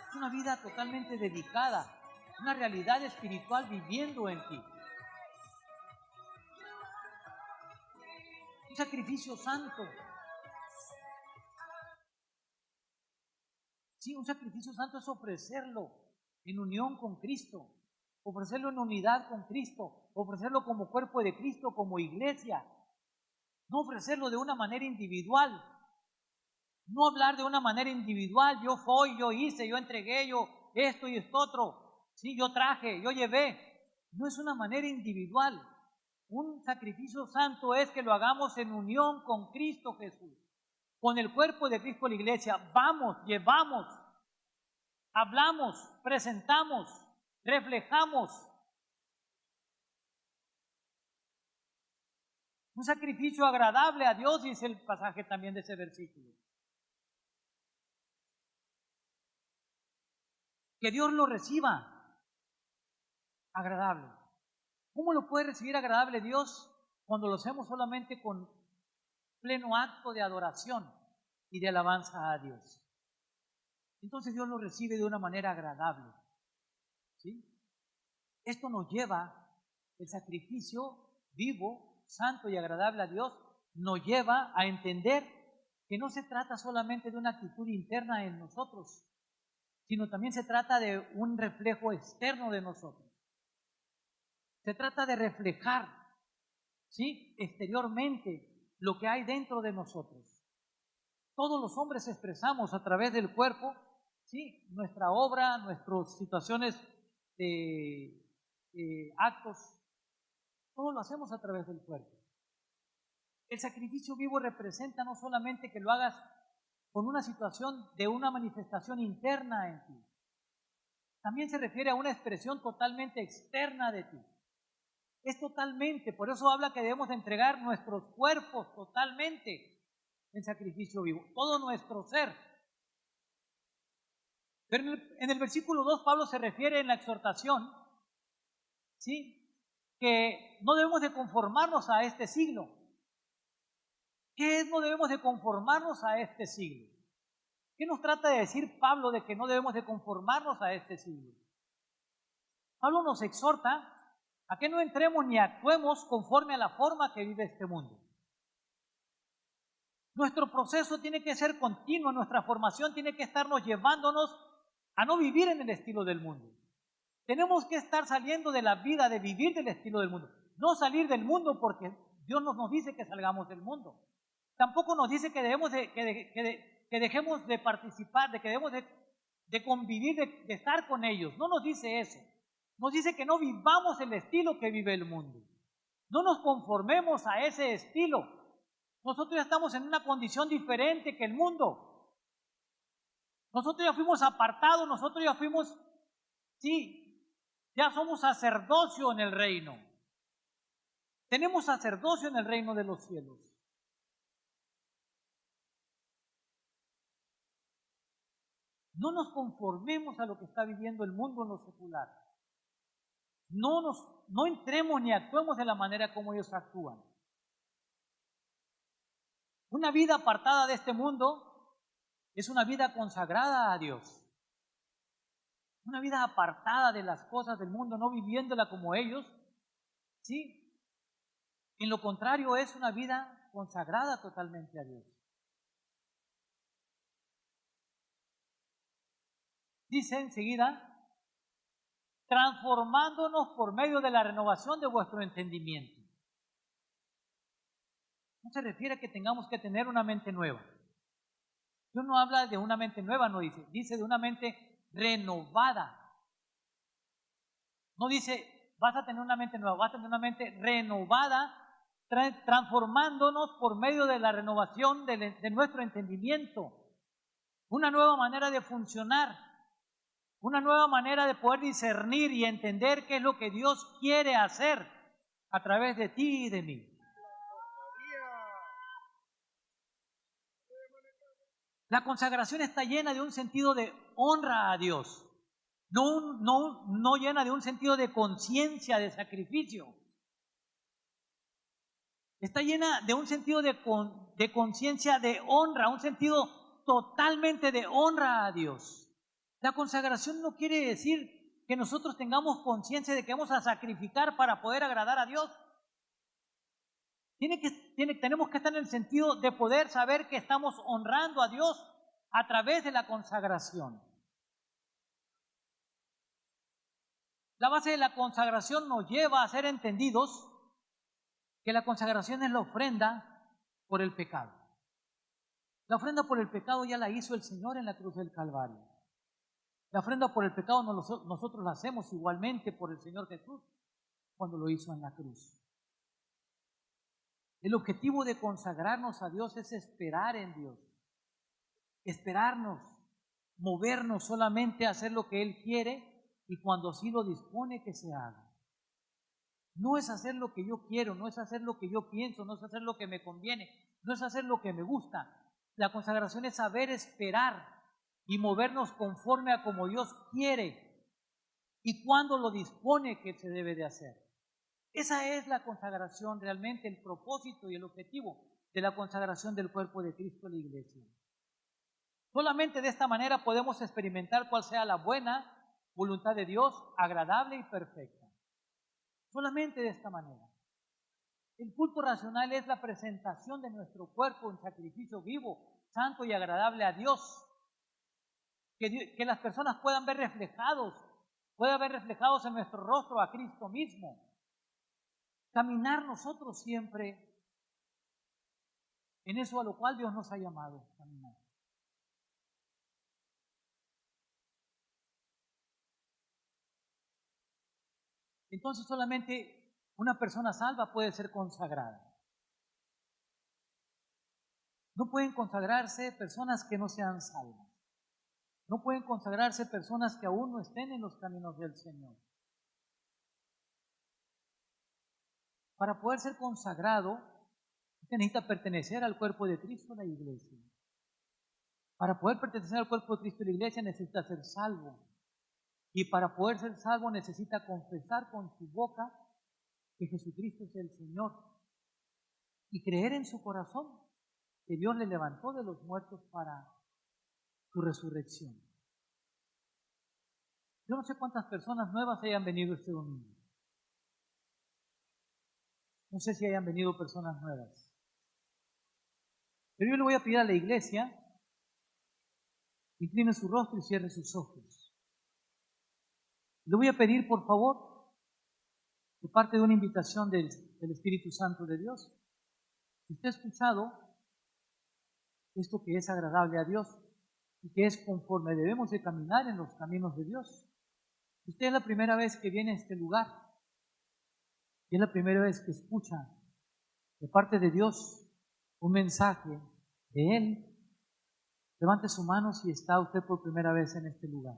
A: Es una vida totalmente dedicada, una realidad espiritual viviendo en ti. Un sacrificio santo. Sí, un sacrificio santo es ofrecerlo en unión con Cristo, ofrecerlo en unidad con Cristo, ofrecerlo como cuerpo de Cristo, como iglesia. No ofrecerlo de una manera individual, no hablar de una manera individual, yo fui, yo hice, yo entregué, yo esto y esto otro, sí, yo traje, yo llevé. No es una manera individual. Un sacrificio santo es que lo hagamos en unión con Cristo Jesús, con el cuerpo de Cristo, la iglesia. Vamos, llevamos, hablamos, presentamos, reflejamos. Un sacrificio agradable a Dios, dice el pasaje también de ese versículo. Que Dios lo reciba agradable. ¿Cómo lo puede recibir agradable Dios? Cuando lo hacemos solamente con pleno acto de adoración y de alabanza a Dios. Entonces Dios lo recibe de una manera agradable. ¿Sí? Esto nos lleva, el sacrificio vivo, santo y agradable a Dios, nos lleva a entender que no se trata solamente de una actitud interna en nosotros, sino también se trata de un reflejo externo de nosotros. Se trata de reflejar, ¿sí?, exteriormente lo que hay dentro de nosotros. Todos los hombres expresamos a través del cuerpo, ¿sí?, nuestra obra, nuestras situaciones, actos, todo lo hacemos a través del cuerpo. El sacrificio vivo representa no solamente que lo hagas con una situación de una manifestación interna en ti, también se refiere a una expresión totalmente externa de ti. Es totalmente, por eso habla que debemos de entregar nuestros cuerpos totalmente en sacrificio vivo, todo nuestro ser. Pero en el versículo 2 Pablo se refiere en la exhortación, ¿sí?, que no debemos de conformarnos a este siglo. ¿Qué es no debemos de conformarnos a este siglo? ¿Qué nos trata de decir Pablo de que no debemos de conformarnos a este siglo? Pablo nos exhorta a que no entremos ni actuemos conforme a la forma que vive este mundo. Nuestro proceso tiene que ser continuo, nuestra formación tiene que estarnos llevándonos a no vivir en el estilo del mundo. Tenemos que estar saliendo de la vida de vivir del estilo del mundo. No salir del mundo porque Dios no nos dice que salgamos del mundo. Tampoco nos dice que debemos que dejemos de participar, de que debemos de convivir, de estar con ellos. No nos dice eso. Nos dice que no vivamos el estilo que vive el mundo. No nos conformemos a ese estilo. Nosotros ya estamos en una condición diferente que el mundo. Nosotros ya fuimos apartados, nosotros ya fuimos, sí, ya somos sacerdocio en el reino. Tenemos sacerdocio en el reino de los cielos. No nos conformemos a lo que está viviendo el mundo en lo secular. No entremos ni actuemos de la manera como ellos actúan. Una vida apartada de este mundo es una vida consagrada a Dios. Una vida apartada de las cosas del mundo, no viviéndola como ellos, ¿sí? En lo contrario, es una vida consagrada totalmente a Dios. Dice enseguida, transformándonos por medio de la renovación de vuestro entendimiento. No se refiere a que tengamos que tener una mente nueva. Dios no habla de una mente nueva, no dice. Dice de una mente renovada. No dice, vas a tener una mente nueva, vas a tener una mente renovada, transformándonos por medio de la renovación de nuestro entendimiento. Una nueva manera de funcionar. una nueva manera de poder discernir y entender qué es lo que Dios quiere hacer a través de ti y de mí. La consagración está llena de un sentido de honra a Dios, no llena de un sentido de conciencia, de sacrificio. Está llena de un sentido de conciencia, de honra, un sentido totalmente de honra a Dios. La consagración no quiere decir que nosotros tengamos conciencia de que vamos a sacrificar para poder agradar a Dios. Tenemos que estar en el sentido de poder saber que estamos honrando a Dios a través de la consagración. La base de la consagración nos lleva a ser entendidos que la consagración es la ofrenda por el pecado. La ofrenda por el pecado ya la hizo el Señor en la cruz del Calvario. La ofrenda por el pecado nosotros la hacemos igualmente por el Señor Jesús cuando lo hizo en la cruz. El objetivo de consagrarnos a Dios es esperar en Dios, esperarnos, movernos solamente a hacer lo que Él quiere y cuando así lo dispone que se haga. No es hacer lo que yo quiero, no es hacer lo que yo pienso, no es hacer lo que me conviene, no es hacer lo que me gusta. La consagración es saber esperar y movernos conforme a como Dios quiere y cuando lo dispone que se debe de hacer. Esa es la consagración, realmente el propósito y el objetivo de la consagración del cuerpo de Cristo a la iglesia. Solamente de esta manera podemos experimentar cuál sea la buena voluntad de Dios, agradable y perfecta. Solamente de esta manera. El culto racional es la presentación de nuestro cuerpo en sacrificio vivo, santo y agradable a Dios. Que las personas puedan ver reflejados en nuestro rostro a Cristo mismo. Caminar nosotros siempre en eso a lo cual Dios nos ha llamado a caminar. Entonces solamente una persona salva puede ser consagrada. No pueden consagrarse personas que no sean salvas. No pueden consagrarse personas que aún no estén en los caminos del Señor. Para poder ser consagrado, usted necesita pertenecer al cuerpo de Cristo, la iglesia. Para poder pertenecer al cuerpo de Cristo, la iglesia necesita ser salvo. Y para poder ser salvo necesita confesar con su boca que Jesucristo es el Señor y creer en su corazón que Dios le levantó de los muertos para su resurrección. Yo no sé cuántas personas nuevas hayan venido este domingo. No sé si hayan venido personas nuevas. Pero yo le voy a pedir a la iglesia que incline su rostro y cierre sus ojos. Le voy a pedir, por favor, de parte de una invitación del Espíritu Santo de Dios, si usted ha escuchado esto que es agradable a Dios y que es conforme debemos de caminar en los caminos de Dios. Si usted es la primera vez que viene a este lugar y es la primera vez que escucha de parte de Dios un mensaje de Él, levante su mano si está usted por primera vez en este lugar.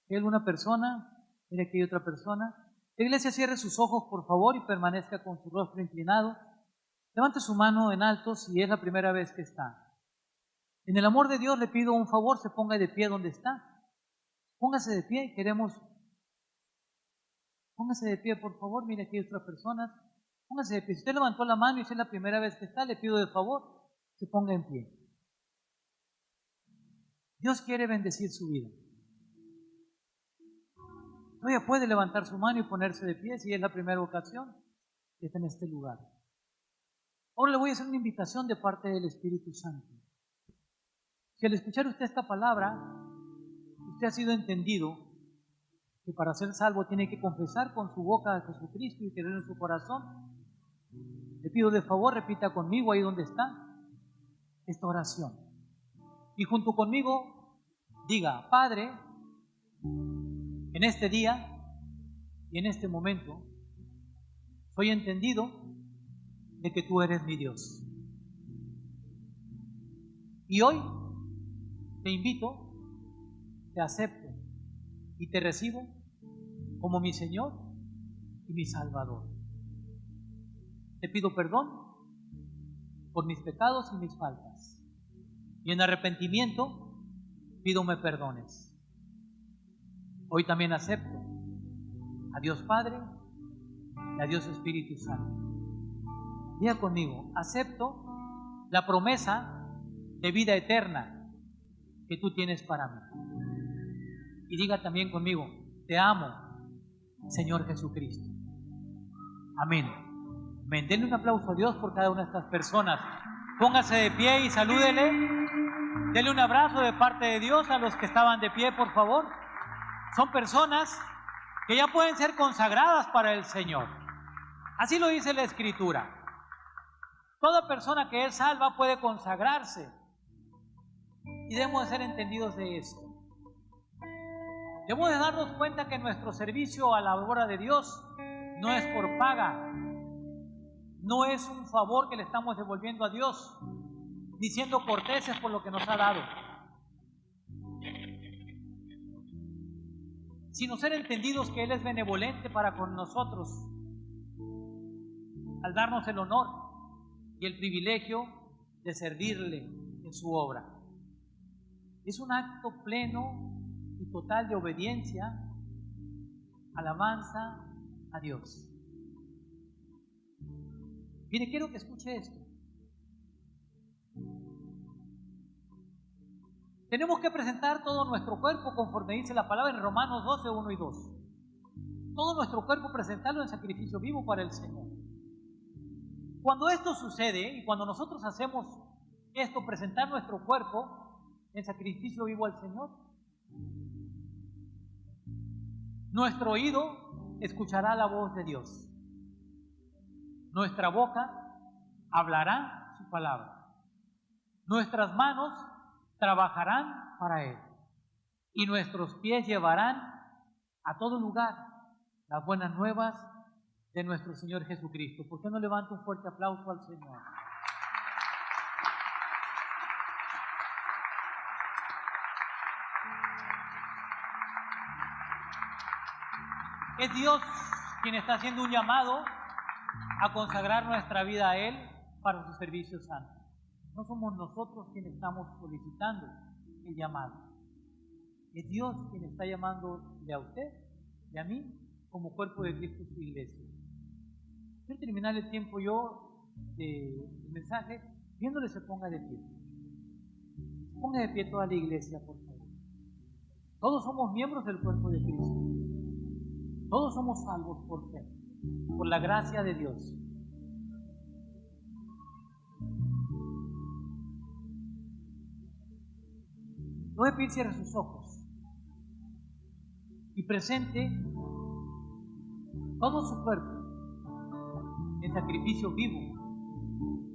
A: ¿Hay alguna persona? Mire que hay otra persona. La iglesia cierre sus ojos, por favor, y permanezca con su rostro inclinado. Levante su mano en alto si es la primera vez que está. En el amor de Dios le pido un favor, se ponga de pie donde está. Póngase de pie, póngase de pie, por favor. Mire aquí hay otras personas. Póngase de pie. Si usted levantó la mano y es la primera vez que está, le pido de favor, se ponga en pie. Dios quiere bendecir su vida. Todavía puede levantar su mano y ponerse de pie si es la primera ocasión que está en este lugar. Ahora le voy a hacer una invitación de parte del Espíritu Santo. Si al escuchar usted esta palabra, usted ha sido entendido que para ser salvo tiene que confesar con su boca a Jesucristo y creer en su corazón, le pido de favor, repita conmigo ahí donde está esta oración. Y junto conmigo diga: Padre, en este día y en este momento soy entendido de que tú eres mi Dios. Y hoy te invito te acepto y te recibo como mi Señor y mi Salvador. Te pido perdón por mis pecados y mis faltas. Y en arrepentimiento pido me perdones. Hoy también acepto a Dios Padre y a Dios Espíritu Santo. Diga conmigo, acepto la promesa de vida eterna que tú tienes para mí. Y diga también conmigo, te amo, Señor Jesucristo. Amén. Amén. Denle un aplauso a Dios por cada una de estas personas. Póngase de pie y salúdele. Denle un abrazo de parte de Dios a los que estaban de pie, por favor. Son personas que ya pueden ser consagradas para el Señor. Así lo dice la Escritura. Toda persona que es salva puede consagrarse. Y debemos de ser entendidos de esto. Debemos de darnos cuenta que nuestro servicio a la obra de Dios no es por paga. No es un favor que le estamos devolviendo a Dios, ni siendo corteses por lo que nos ha dado, sino ser entendidos que Él es benevolente para con nosotros al darnos el honor y el privilegio de servirle en su obra. Es un acto pleno y total de obediencia, alabanza a Dios. Mire, quiero que escuche esto. Tenemos que presentar todo nuestro cuerpo conforme dice la palabra en Romanos 12, 1 y 2. Todo nuestro cuerpo presentarlo en sacrificio vivo para el Señor. Cuando esto sucede y cuando nosotros hacemos esto, presentar nuestro cuerpo en sacrificio vivo al Señor, nuestro oído escuchará la voz de Dios. Nuestra boca hablará su palabra. Nuestras manos trabajarán para Él. Y nuestros pies llevarán a todo lugar las buenas nuevas de nuestro Señor Jesucristo. ¿Por qué no levanta un fuerte aplauso al Señor? Es Dios quien está haciendo un llamado a consagrar nuestra vida a Él para su servicio santo. No somos nosotros quienes estamos solicitando el llamado. Es Dios quien está llamándole a usted y a mí como cuerpo de Cristo y su iglesia. Quiero terminar el tiempo yo del mensaje viéndole se ponga de pie. Se ponga de pie toda la iglesia, por favor. Todos somos miembros del cuerpo de Cristo. Todos somos salvos por fe, por la gracia de Dios. Voy a pedir cierre sus ojos y presente todo su cuerpo en sacrificio vivo,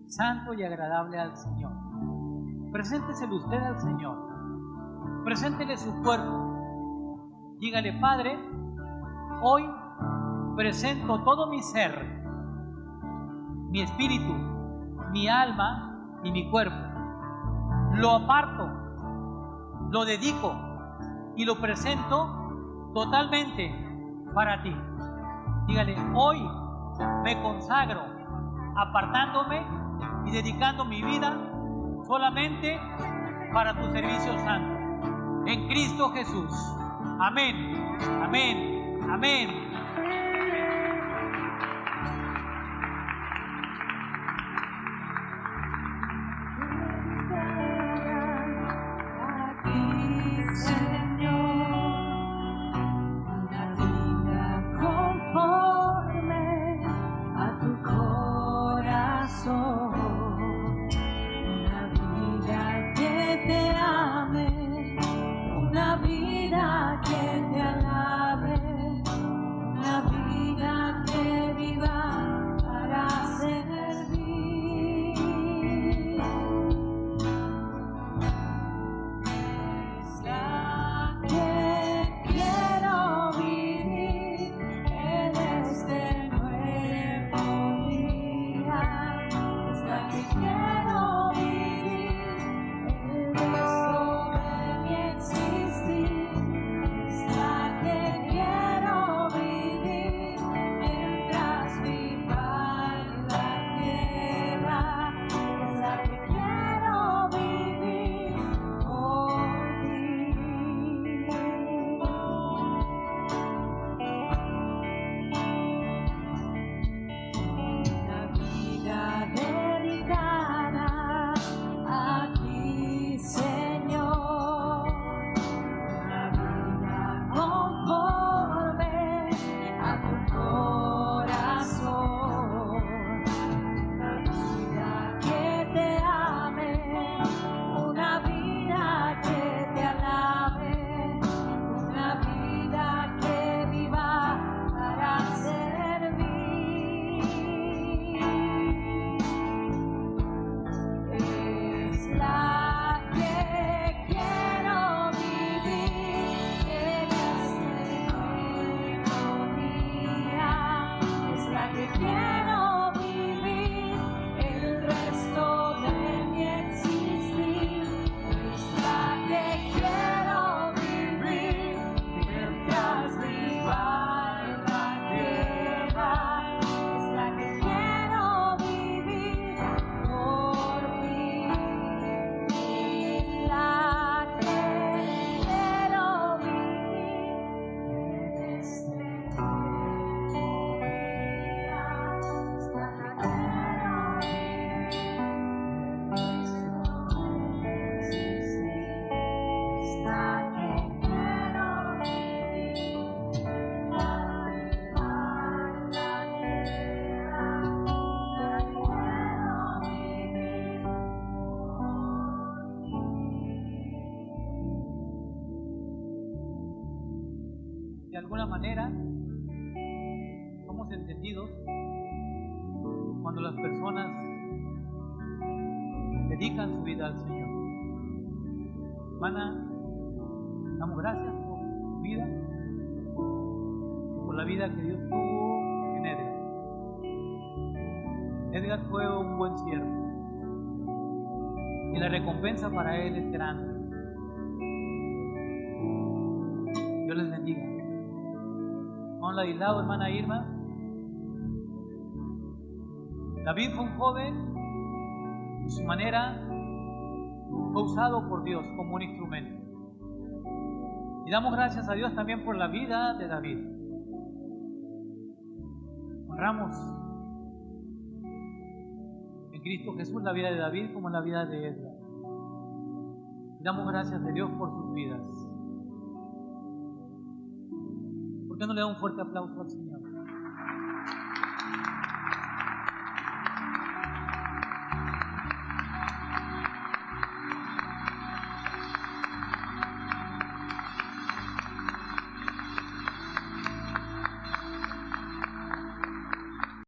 A: santo y agradable al Señor. Presénteselo usted al Señor. Preséntele su cuerpo. Dígale, Padre, hoy presento todo mi ser, mi espíritu, mi alma y mi cuerpo. Lo aparto, lo dedico y lo presento totalmente para ti. Dígale, hoy me consagro, apartándome y dedicando mi vida solamente para tu servicio santo. En Cristo Jesús. Amén, amén, amén. de alguna manera somos entendidos cuando las personas dedican su vida al Señor. Hermana, damos gracias por su vida, por la vida que Dios tuvo en Edgar. Edgar fue un buen siervo y la recompensa para él es grande. Dios les bendiga. Con la de lado, hermana Irma. David fue un joven, de su manera fue usado por Dios como un instrumento. Y damos gracias a Dios también por la vida de David. Honramos en Cristo Jesús la vida de David como la vida de Edgar. Y damos gracias a Dios por sus vidas. ¿Por qué no le da un fuerte aplauso al Señor?